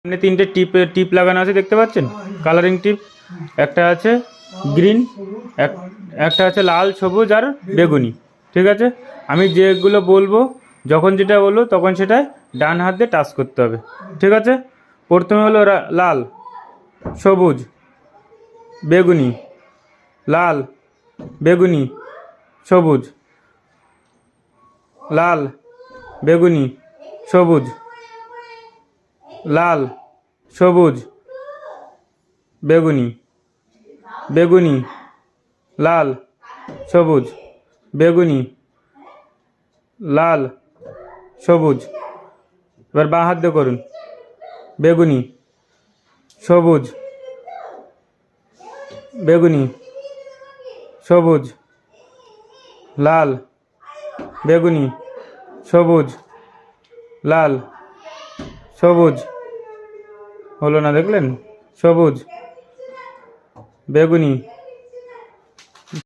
সামনে তিনটে টিপ লাগানো আছে, দেখতে পাচ্ছেন, কালারিং টিপ। একটা আছে গ্রিন, একটা আছে লাল, সবুজ আর বেগুনি। ঠিক আছে, আমি যেগুলো বলবো, যখন যেটা বলবো তখন সেটা ডান হাত দিয়ে টাচ করতে হবে। ঠিক আছে, প্রথমে হলো লাল, সবুজ, বেগুনি, লাল, বেগুনি, সবুজ, লাল, বেগুনি, সবুজ, লাল, সবুজ, বেগুনি, বেগুনি, লাল, সবুজ, বেগুনি, লাল, সবুজ। এবার বাঁ হাত দিয়ে করুন। বেগুনি, সবুজ, বেগুনি, সবুজ, লাল, বেগুনি, সবুজ, লাল, সবুজ। হলো না, দেখলেন? সবুজ, বেগুনি,